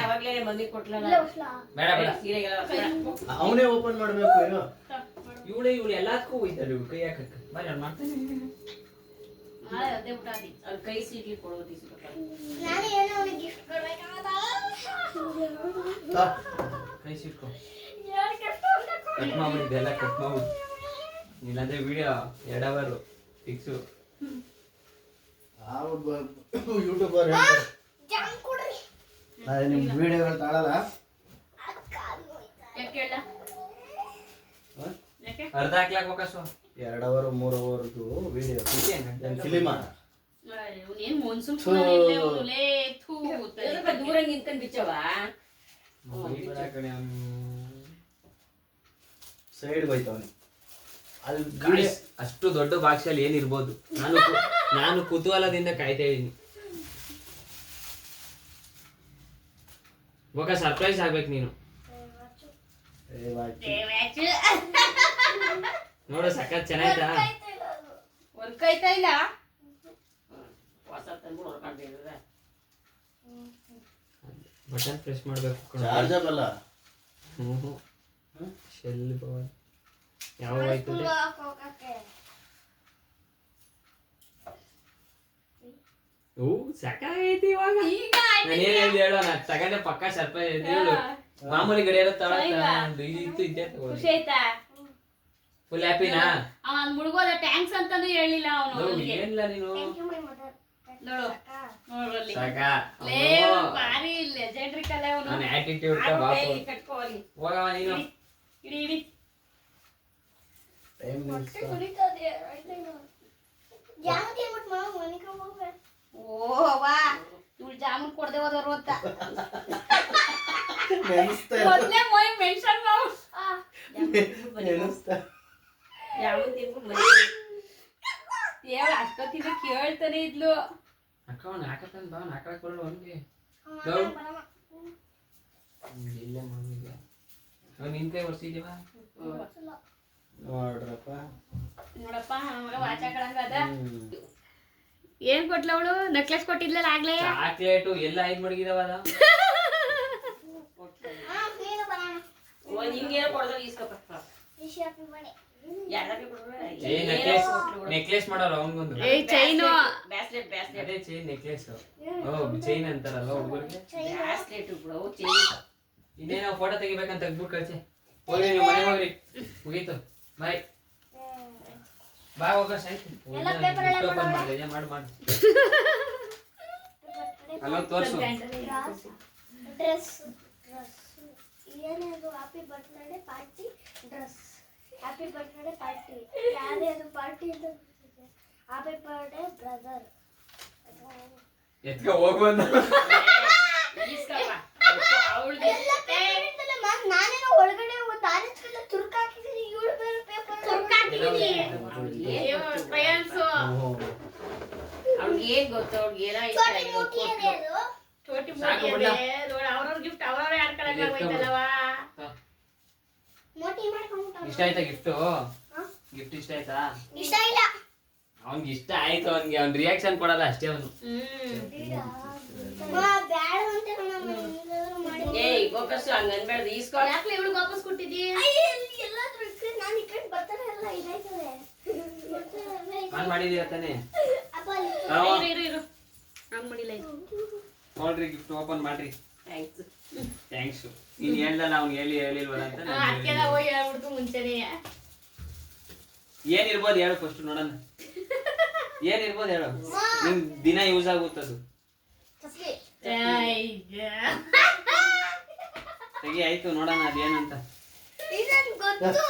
ಅವಾಗ್ಲೇ ಮಂದಿ ಕೊಟ್ಲಲ್ಲ ಇಲ್ಲ ಉಸ್ಲಾ ಬೇಡ ಬೇಡ ಸೀರೆಗೆಲ್ಲ ಅವನೇ ಓಪನ್ ಮಾಡ್ಬೇಕು ಏನು ಇವಳು ಎಲ್ಲದಕ್ಕೂ ಹೋಯ್ತಾರೆ ಇವ್ಳು ಕೈ ಹಾಕಕ್ಕೆ ಬರೀ ಅವ್ನು ಮಾಡ್ತಾನೆ ನಾಳೆ ಅದೇ ಬಿಟ್ಟಾದಿ ಅವ್ರ ಕೈ ಸೀಟ್ಲಿ ಕೊಡೋದು ಟಿಶ್ಯೂ ನಾನು ಏನೋ ಅವನಿಗೆ ಗಿಫ್ಟ್ ಕೊಡ್ಬೇಕಾದ ಕೈ ಸಿಟ್ಕೊ ಯಾರು ಗಿಫ್ಟ್ ಕಟ್ ಮಾಡ್ಬಿಡಿ ಇದೆಲ್ಲ ಕಟ್ ಮಾಡ್ಬಿಡಿ ಇಲ್ಲಾಂದ್ರೆ ವಿಡಿಯೋ 2 ಅವರ್ ಫಿಕ್ಸು ಯೂಟ್ಯೂಬರ್ ಹೇಳ್ತಾರೆ ಜಾಮ್ ಕೊಡ್ರಿ ಅದೇ ನಿಮ್ಮ ವಿಡಿಯೋಗಳು ತಾಳಲ್ಲ ಅಕ್ಕ ಹೋಯ್ತಾ ಯಾಕೆ ಹೇಳ ಯಾಕೆ ಅರ್ಧ ಹಾಕ್ಲಾಕ್ ಹೋಗಸು 2 ಅವರ್ 3 ಅವರ್ದು ವಿಡಿಯೋ ಫಿಲಿಮ ಏನ್ ಮನ್ಸೂನ್ ಇಲ್ಲೇ ಅವನುಲೇ ಥೂ ಸ್ವಲ್ಪ ದೂರ ನಿಂತ್ಕೊಂಡ್ ಬಿಚ್ಚವ ಸೈಡ್ ಬೈತವನಿ ಅಲ್ಲಿ Guys, ಅಷ್ಟು ದೊಡ್ಡ ಬಾಕ್ಸಲ್ಲಿ ಏನಿರ್ಬೋದು ನಾನು ಕುತೂಹಲದಿಂದ ಕಾಯ್ತಾ ಇದೀನಿ ಇವಾಗ ಸರ್ಪ್ರೈಸ್ ಆಗ್ಬೇಕು ನೀನು ನೋಡು ಸಖತ್ ಚೆನ್ನಾಯ್ತಾ ವರ್ಕ್ ಆಯ್ತಾ ಇಲ್ಲ ಹೊಸ ತಂದ್ಬಿಡು ಹೊರಕಾಗ್ತಿದ್ರೆ ಬಟನ್ ಪ್ರೆಸ್ ಮಾಡ್ಬೇಕು ಚಾರ್ಜಬಲ್ಲ ಶೆಲ್ ಯಾವಾಗ ಆಯ್ತದೆ ಹೋಗಕ್ಕೆ ಓ ಸಾಕಾಗೈತಿ ಇವಾಗ ನಾನು ಏನ್ ಹೇಳ್ದೆ ಹೇಳೋ ನಾ ತಗೊಂಡೆ ಪಕ್ಕ ಸರ್ಪ್ರೈಸ್ ಹೇಳು ಮಾಮೂಲಿ ಗಡಿಯಾರ ತಗೊಳ್ತಾ ಇತ್ತು ಇದ್ದೆ ಖುಷಿ ಆಯ್ತಾ ಫುಲ್ ಹ್ಯಾಪಿನಾ ಅವನ್ ಮುಳುಗೋದ ಟ್ಯಾಂಕ್ಸ್ ಅಂತಾನು ಹೇಳಿಲ್ಲ ಅವನು ಏನಿಲ್ಲ ನೀನು ಥ್ಯಾಂಕ್ ಯು ಮೈ ಮದರ್ ನೋಡು ನೋಡ್ರಲ್ಲಿ ಸಾಕಾ ಲೇ ಭಾರಿ ಲೆಜೆಂಡ್ರಿಕಲ್ ಅವನು ನನ್ನ ಆಟಿಟ್ಯೂಡ್ ಬಾಪು ಕಟ್ಕೋಲಿ ಹೋಗವ ನೀನು ಇಡಿ ಇಡಿ ಟೈಮ್ ಹೊಟ್ಟೆ ಕುಡಿತದೆ ಜಾಮೂನ್ ತಿನ್ಬಿಟ್ಟು ಮಾವ ಮನಿಕ ಹೋಗ್ಬೇಕು ಓ ವಾ ಇವ್ಳು ಜಾಮೂನ್ ಕೊಡದೆ ಹೋದವ್ರು ಅಂತ ನೆನೆಸ್ತಾ ಮೊದ್ಲೇ ಮೊಯ್ ಮೆನ್ಷನ್ ಮಾವು ನೆನೆಸ್ತಾ ಯಾವನ್ ತಿನ್ಬಿಟ್ಟು ಮನೆ ಹೇಳ ಅಷ್ಟೊತ್ತಿನ ಕೇಳ್ತಾನೆ ಇದ್ಲು ಅಕ್ಕ ಅವ್ನು ಹಾಕತ್ತಾನ ಬಾ ಅವ್ನು ಹಾಕಕ್ ಬರೋಣ ಅವನಿಗೆ ಇಲ್ಲೇ ಮಾಡಿದ್ಯಾ ಅವ್ನು ನಿನ್ ಕೈ ಬರ್ಸಿದ್ದೀವ ನೋಡ್ರಪ್ಪ ನೋಡಪ್ಪ ನನ್ನ ಮಗ ವಾಚ ಕಳಂಗದ ಏನ್ ಕೊಟ್ಲ ಅವಳು ನೆಕ್ಲೆಸ್ ಕೊಟ್ಟಿದ್ಲಲ್ಲ ಆಗ್ಲೇ ಚಾಕ್ಲೇಟು ಎಲ್ಲ ಐದ್ ಮಡಗಿದಾವಲ್ಲ ನೀನು ಬರೋಣ ಹಿಂಗೇನೋ ಕೊಡೋದು ಈಸ್ಕೊಪ್ಪ ವಿಶ್ ಹ್ಯಾಪಿ ಬರ್ಡೇ ಯಾರಾಗಿ ಕೊಡ್ರೆ ಏ ನೆಕ್ಲೆಸ್ ಮಾಡೋರು ಅವನಿಗೊಂದು ಏಯ್ ಚೈನು ಬ್ಯಾಸ್ಲೆಟ್ ಬ್ಯಾಸ್ಲೆಟ್ ಅದೇ ಚೈನ್ ನೆಕ್ಲೆಸ್ ಓ ಚೈನ್ ಅಂತಾರಲ್ಲ ಹುಡುಗರಿಗೆ ಬ್ಯಾಸ್ಲೆಟ್ ಬಿಡು ಚೈನ್ ಇನ್ನೇನೋ ಫೋಟೋ ತೆಗಿಬೇಕಂತ ತೆಗ್ದ್ಬಿಟ್ಟು ಕಳ್ಸಿ ಹೋಗ್ರಿ ನೀವು ಮನೆಗೆ ಹೋಗ್ರಿ ಮುಗೀತು ಬಾಯ್ ಬಾಯ್ ಹೋಗ ಓಪನ್ ಮಾಡಿ ಮಾಡು ಅಲ್ಲೋಗಿ ತೋರ್ಸು ಡ್ರೆಸ್ ಏನೇದು happy birthday party dress happy birthday party ಯಾರೇ ಅದು ಪಾರ್ಟಿ ಅಂತ ಹ್ಯಾಪಿ ಬರ್ತ್ಡೇ ಬ್ರದರ್ ಎತ್ಕ ಹೋಗುವಂತ ಈಸ್ಕಪ್ಪ ಅವಳಿಗೆ ಎಲ್ಲ ಪೇಪರ್ ಮ್ಯಾಮ್ ನಾನೇನೋ ಒಳಗಡೆ ಒಂದು ಆರೆಂಜ್ ಕಲರ್ ತುರ್ಕ್ ಹಾಕಿದ್ದೀನಿ ಇವಳು ಬೇರೆ ಪೇಪರ್ ತುರ್ಕ್ ಫ್ರೆಂಡ್ಸು ಅವ್ಳಿಗೆ ಏನ್ ಗೊತ್ತು ಅವ್ಳಿಗೆ ಏನೋ ಇಷ್ಟ ಚೋಟಿ ಆಗಿರೋ ಮೋಟಿ ಇದೆ ಕೊಟ್ಲು. ಅದು ಚೋಟಿ ಸಾಕು ಮೋಟಿ ಬಿಡ. ನೋಡ ಅವ್ರವ್ರ ಗಿಫ್ಟ್ ಅವ್ರವ್ರೇ ಆಡ್ಕೊಳಕ್ ಹೋಯ್ತಲ್ಲವಾ ಮೋಟಿ ಮಾಡ್ಕೊಂಡ್ಬಿಟ್ಟ ಇಷ್ಟ ಆಯ್ತಾ ಗಿಫ್ಟು ಗಿಫ್ಟ್ ಇಷ್ಟ ಆಯ್ತಾ ಇಷ್ಟ ಇಲ್ಲ ಅವ್ನಿಗೆ ಇಷ್ಟ ಆಯ್ತು ಅವ್ನಿಗೆ ಅವ್ನ ರಿಯಾಕ್ಷನ್ ಕೊಡಲ್ಲ ಅಷ್ಟೇ ಅವನು ಬ್ಯಾಡ ಅಂತ ಮಾಡಿ ಏಯ್ ಗೋಕರ್ಸು ಹಂಗ ಅನ್ಬೇಡ್ದು ಈಸ್ಕೊ ಯಾಕೆ ಇವಳು ವಾಪಸ್ ಕೊಟ್ಟಿದ್ದೀ ಎಲ್ಲಾದ್ರೂ ಇಟ್ರೆ ನಾನು ಈ ಕಡೆ ಬರ್ತಾನೆ ಎಲ್ಲ ಇದಾಯ್ತದೆ ಆನ್ ಮಾಡಿದೀಯ ತಾನೇ ಅಪ್ಪ ಅಲ್ಲಿ ಇರು ಇರು ಆನ್ ಮಾಡಿಲ್ಲ ಇದು ನೋಡ್ರಿ ಗಿಫ್ಟ್ ಓಪನ್ ಮಾಡ್ರಿ ಥ್ಯಾಂಕ್ಸ್ ಥ್ಯಾಂಕ್ಸ್ ನೀನ್ ಹೇಳ್ದಲ್ಲ ಅವ್ನು ಹೇಳಿಲ್ವಲ್ಲ ಅಂತ ನಾನ್ ಅದಕ್ಕೆಲ್ಲ ಹೋಗಿ ಹೇಳ್ಬಿಡ್ತು ಮುಂಚೆನೆ ಏನಿರ್ಬೋದು ಹೇಳು ಫಸ್ಟ್ ನೋಡೋಣ ಏನಿರ್ಬೋದು ಹೇಳು ನಿಮ್ ದಿನ ಯೂಸ್ ಆಗುತ್ತದು ಚಸ್ಲಿ ತೆಗಿ ಆಯ್ತು ನೋಡೋಣ ಅದೇನಂತ ಇದನ್ ಗೊತ್ತು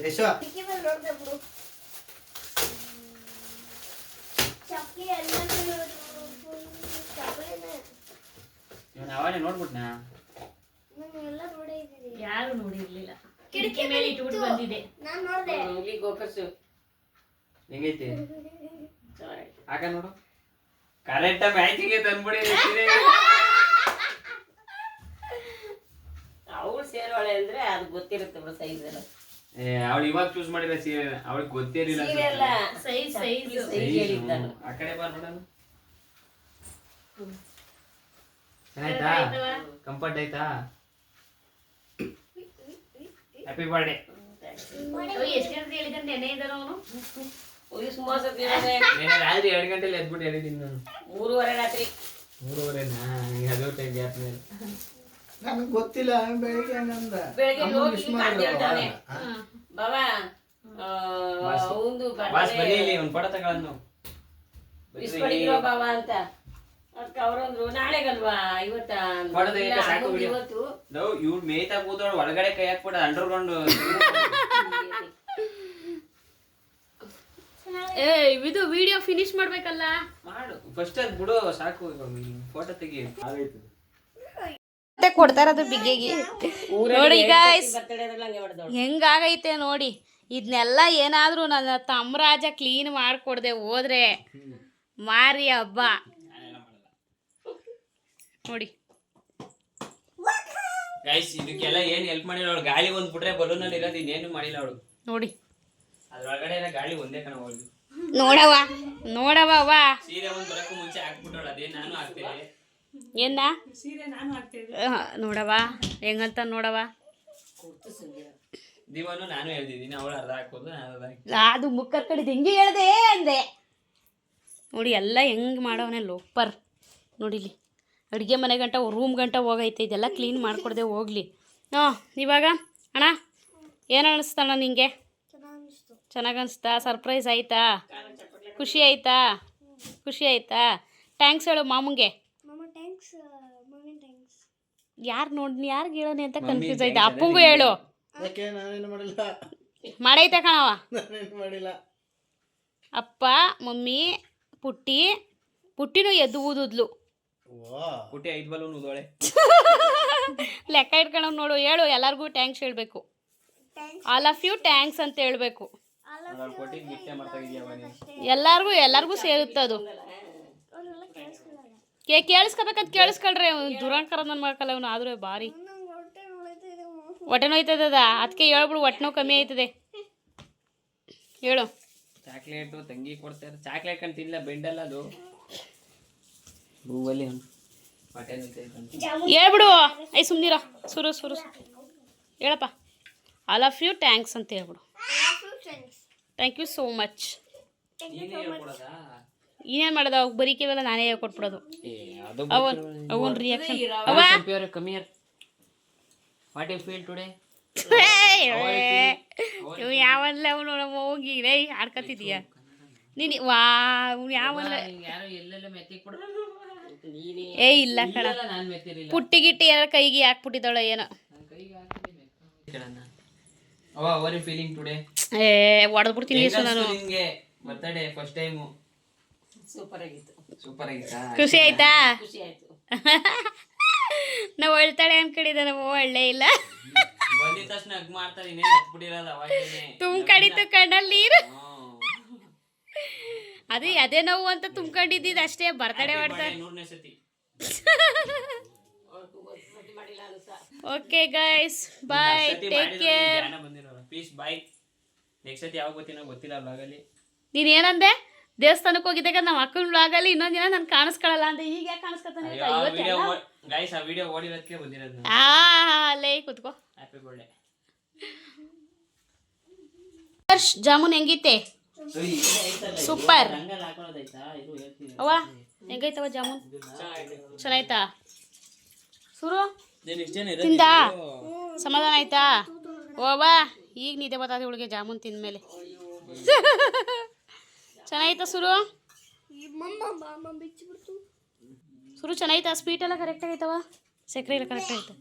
ಯಶ ಟಿಕ್ಕಿ ಮೇಲೆ ನೋಡ್ದೆ ಬಿಡು ಚಪ್ಪಲಿ ಎಲ್ಲ ಚಪ್ಪಲಿನೇ ಯಾವಾಗ ನೋಡ್ಬಿಟ್ನಾ? ನಾನು ಎಲ್ಲ ನೋಡೇ ಇದ್ದೀನಿ. ಯಾರು ನೋಡಿರ್ಲಿಲ್ಲ. ಕಿಟಕಿ ಮೇಲೆ ಇಟ್ಬಿಟ್ಟು ಬಂದಿದೆ. ನಾನು ನೋಡ್ದೆ. ಇಲ್ಲಿ ಗೋಕರ್ಸು ಹೆಂಗೈತಿ ಚೆನ್ನಾಗೈತೆ. ಆಗ ನೋಡು ಕರೆಕ್ಟ್ ಮ್ಯಾಚಿಂಗ್ ತಂದ್ಬಿಡಿ. ಅವಳು ಸೇರೋಳೆ ಅಂದ್ರೆ ಅದು ಗೊತ್ತಿರುತ್ತೆ ಬಿಡು ಸೈಜ್ ಎಲ್ಲ. ಅವಳು ಇವಾಗ ಚೂಸ್ ಮಾಡಿರೋ ಸೀರೆ ಅವಳಿಗೆ ಗೊತ್ತಿರಲಿಲ್ಲ. ಸೀರೆ ಎಲ್ಲ ಸೈಜ್ ಹೇಳಿದ್ದ ನಾನು. ಆ ಕಡೆ ಬಾ ನೋಡೋಣ. ಚೆನ್ನಾಯ್ತಾ? ಕಂಫರ್ಟ್ ಆಯ್ತಾ? Happy birthday. ಎಷ್ಟು ಗಂಟೆ ಹೇಳಿದಂತೆ ನೆನೆ ಇದ್ದಾರ ಅವನು ಸುಮಾರು ಸತಿ ಹೇಳಿದೆ. ರಾತ್ರಿ 2 ಗಂಟೆಲಿ ಎದ್ಬಿಟ್ಟು ಹೇಳಿದ್ದೀನಿ ನಾನು. 3:30 ರಾತ್ರಿ. 3:30ನಾ? ಅದು ಟೈಮ್ ಗ್ಯಾಪ್ ಮೇಲೆ ನನಗೆ ಗೊತ್ತಿಲ್ಲ ಬೆಳಿಗ್ಗೆ ಹಂಗಂದ. ಬೆಳಗ್ಗೆ ಅಮ್ಮ ಹೋಗಿ miss ಕಾಣ್ತಾ ಮಾಡಿದ್ರು ಇರ್ತಾನೆ. ಅವಾಗ. ಬಾಬಾ ಅವಂದು ಬಾಸ್ ಬನ್ನಿ ಇಲ್ಲಿ ಒಂದು ಫೋಟೋ ತಗೊಳ್ಳೋಣ. ಮಿಸ್ ಮಾಡಿರೋ ಬಾಬಾ ಅಂತ ಅದಕ್ಕೆ ಅವ್ರಂದ್ರು ನಾಳೆಗಲ್ವಾ ಇವತ್ತ ಫೋಟೋ ತೆಗಿಯಕ್ಕೆ ಸಾಕು ಅಮ್ಮಂದು ಬಿಡಿ. ಇವತ್ತು ಇವ್ಳು ಮೇಯ್ತಾ ಕೂತವಳು ಒಳಗಡೆ ಕೈ ಹಾಕ್ಬಿಟ್ಟು ಅಂಡರ್ಗ್ರೌಂಡ್. ಏ ಇದು ವಿಡಿಯೋ ಫಿನಿಶ್ ಮಾಡ್ಬೇಕಲ್ಲ. ಮಾಡು ಫಸ್ಟ್ ಅದು ಬಿಡು ಸಾಕು. ಫೋಟೋ ತೆಗಿ. ಆಗೈತೆ. ಕೊಡ್ತಾ ಇರೋದು ಬಿಗ್ಗೆಗೆ ನೋಡಿ ಗಾಯ್ಸ್ ಬರ್ತಡೇ ಹಂಗೆ ಮಾಡಿದವಳು. ಹೆಂಗಾಗೈತೆ ನೋಡಿ. ಇದನ್ನೆಲ್ಲ ಏನಾದರೂ ನನ್ನ ತಮ್ಮರಾಜ ಕ್ಲೀನ್ ಮಾಡಿಕೊಡ್ದೆ ಹೋದ್ರೆ ಮಾರಿ ಹಬ್ಬ ನೋಡಿ. ಗೈಸ್ ಇದಕ್ಕೆಲ್ಲ ಏನ್ ಹೆಲ್ಪ್ ಮಾಡಿಲ್ಲ ಅವಳು. ಗಾಳಿ ಒಂದ್ ಬಿಟ್ರೆ ಬಲೂನ್ ಅಲ್ಲಿ ಇರೋದು ಇನ್ನೇನು ಮಾಡಿಲ್ಲ ಅವಳು. ನೋಡಿ ಅದ್ರೊಳಗಡೆ ಎಲ್ಲ ಗಾಳಿ ಒಂದೇ ಕಣ ಹೋಗ್ಲಿ. ನೋಡವ ನೋಡವ ಅವ್ವ ಸೀರೆ ಒಂದ್ ಬರಕ್ಕೂ ಮುಂಚೆ ಹಾಕ್ಬಿಟ್ಟವಳು. ಅದೇ ನಾನು ಹಾಕ್ತೇನೆ. ಏನ ನೋಡವ ಹೆಂಗಂತ ನೋಡವ. ದಿವಾನು ನಾನು ಹೇಳ್ತಿದ್ದೀನಿ. ಅವಳು ಅರ್ಧ ಹಾಕೋದು ನಾನು ಅರ್ಧ ಹಾಕಿ. ಅದು ಮುಖ ಕಡಿದು ಹೆಂಗೆ ಹೇಳ್ದೆ ಅಂದೆ ನೋಡಿ. ಎಲ್ಲ ಹೆಂಗೆ ಮಾಡವನೆ ಲೋಪರ್ ನೋಡಿಲಿ. ಅಡುಗೆ ಮನೆ ಗಂಟ ರೂಮ್ ಗಂಟ ಹೋಗೈತೆ. ಇದೆಲ್ಲ ಕ್ಲೀನ್ ಮಾಡಿಕೊಡ್ದೆ ಹೋಗ್ಲಿ. ಹಾಂ ಇವಾಗ ಅಣ್ಣ ಏನು ಅನ್ನಿಸ್ತಣ್ಣ ನಿಂಗೆ? ಚೆನ್ನಾಗಿ ಅನಿಸ್ತಾ? ಸರ್ಪ್ರೈಸ್ ಆಯಿತಾ? ಖುಷಿ ಆಯಿತಾ? ಖುಷಿ ಆಯಿತಾ? ಥ್ಯಾಂಕ್ಸ್ ಹೇಳು ಮಾಮಂಗೆ. ಯಾರು ನೋಡಿ ಯಾರಿಗೆ ಹೇಳೋಣ ಅಂತ ಕನ್ಫ್ಯೂಸ್ ಆಯ್ತು. ಅಪ್ಪಂಗೂ ಹೇಳು. ಯಾಕೆ ನಾನೇನು ಮಾಡಿಲ್ಲ. ಮಾಡೈತೆ ಕಣವ. ನಾನೇನು ಮಾಡಿಲ್ಲ. ಅಪ್ಪ ಮಮ್ಮಿ ಪುಟ್ಟಿನೂ ಎದ್ದು ಊದುದ್ಲು. ಪುಟ್ಟಿ 5 ಬಲೂನ್ ಉದೋಳೆ. ಲೆಕ್ಕ ಇಟ್ಕೊಳ್ಳೋ ನೋಡು. ಹೇಳು ಎಲ್ಲರಿಗೂ ಥ್ಯಾಂಕ್ಸ್ ಹೇಳಬೇಕು. ಆಲ್ ಆಫ್ ಯು ಥ್ಯಾಂಕ್ಸ್ ಅಂತ ಹೇಳಬೇಕು. ಕೊಟ್ಟಿದ್ದು ಗಿಫ್ಟೇ ಮಾಡ್ತಾ ಇದೀಯ ಎಲ್ಲರಿಗೂ ಸೇರುತ್ತದು. ಕೇಳಿಸ್ಕೋಬೇಕಂತ ಕೇಳಿಸ್ಕೊಳ್ರಿ. ದುರಂಕರ ನನ್ನ ಮಕ್ಕಳ ಅವನು ಆದ್ರೂ ಭಾರಿ ಹೊಟ್ಟೆ ನೋಯ್ತದ. ಅದಕ್ಕೆ ಹೇಳ್ಬಿಡು ಹೊಟ್ಟೆ ನೋವು ಕಮ್ಮಿ ಆಯ್ತದೆ ಹೇಳು. ಚಾಕ್ಲೇಟು ತಂಗಿ ಕೊಡ್ತಾರೆ. ಚಾಕ್ಲೇಟ್ ಕಂಡು ತಿನ್ನಲ್ಲ ಬೆಂಡಲ್ಲ ಅದು ಹೂವಲ್ಲಿ ಹೊಟ್ಟೆ ನೋಯ್ತೈತೆ. ಹೇಳ್ಬಿಡು. ಐ ಸುಮ್ಮನಿರೋ. ಸುರು ಹೇಳಪ್ಪ. ಆಲ್ ಆಫ್ ಯು ಥ್ಯಾಂಕ್ಸ್ ಅಂತ ಹೇಳ್ಬಿಡು. Thank you so much. ಇನ್ನೇನು ಮಾಡೋದು ಅವಾಗ ಬರೀಕೆವೆಲ್ಲ ನಾನೇ ಹೇಳ್ಕೊಟ್ಬಿಡೋದು. ಅವನ್ ರಿಯಾಕ್ಷನ್ ಕಮ್ಮಿ. What you feel today? ನೀವು ಯಾವಲ್ಲ ಅವನು ಹೋಗಿ ರೈ ಆಡ್ಕೊತಿದೀಯ ನೀನು. ವಾ ಯಾವಲ್ಲ ಏ ಇಲ್ಲ ಕಣ. ಪುಟ್ಟಿಗಿಟ್ಟಿ ಯಾರ ಕೈಗೆ ಹಾಕ್ಬಿಟ್ಟಿದ್ದಾಳ ಏನೋ. ಏ ಹೊಡೆದ್ಬಿಡ್ತೀನಿ ನಾನು. Birthday first time. ಸೂಪರ್ ಆಗಿತ್ತು. ಸೂಪರ್ ಆಗಿತ್ತಾ? ಖುಷಿ ಆಯ್ತಾ? ಖುಷಿ ಆಯ್ತು. ನಾವು ಅಳ್ತಾಳೆ ಅನ್ಕೊಂಡಿದ್ದೆ. ನಾವು ಒಳ್ಳೆ ಇಲ್ಲ. ಬಂದಿದ ತಕ್ಷಣ ಹಗ್ ಮಾಡ್ತಾರೆ. ತುಂಬ್ಕಡಿತು ಕಣ್ಣಲ್ಲಿ ನೀರು. ಅದೇ ನೋವು ಅಂತ ತುಂಬ್ಕೊಂಡಿದ್ದಿದ್ದು ಅಷ್ಟೇ. ಬರ್ತಡೇ ಮಾಡ್ತಾರೆ. 100ನೇ ಸತಿ. Okay guys bye, take care. Peace bye. Next ಸತಿ ಯಾವಾಗ ಗೊತ್ತಿಲ್ಲ ವ್ಲಾಗಲ್ಲಿ. ನೀನು ಏನಂದೆ? ದೇವಸ್ಥಾನಕ್ಕೆ ಹೋಗಿದ್ದಾಗ ನಮ್ಮ ಅಕ್ಕನ ವ್ಲಾಗಲ್ಲಿ ಇನ್ನೊಂದು ದಿನ ನಾನು ಕಾಣಿಸ್ಕೊಳ್ಳಲ್ಲ ಅಂತ. ಈಗ ಯಾಕೆ ಕಾಣಿಸ್ಕೊತಾನೆ? ಗೈಸ್ ಆ ವಿಡಿಯೋ ಓಡಿರೋದಕ್ಕೆ ಬಂದಿರೋದು. ಲೇ ಕೂತ್ಕೋ. Happy birthday. ಜಾಮೂನ್ ಹೆಂಗಿತ್ತೆ? ಸೂಪರ್. ಅವ್ವ ಹೆಂಗೈತವ ಜಾಮೂನ್? ಚೆನ್ನಾಯ್ತಾ ಸುರು? ತಿಂದ ಸಮಾಧಾನ ಆಯ್ತಾ? ಓವ ಈಗ ನಿದ್ದೆ ಬರ್ತದೆ ಇವಳಿಗೆ ಜಾಮೂನ್ ತಿಂದ್ಮೇಲೆ. ಚೆನ್ನಾಯ್ತಾ ಸುರು? ಸುರು ಚೆನ್ನಾಯ್ತಾ? ಸ್ವೀಟ್ ಎಲ್ಲ ಕರೆಕ್ಟಾಗಿ ಐತವ? ಸಕ್ಕರೆ ಎಲ್ಲ ಕರೆಕ್ಟಾಗಿ ಐತೆ?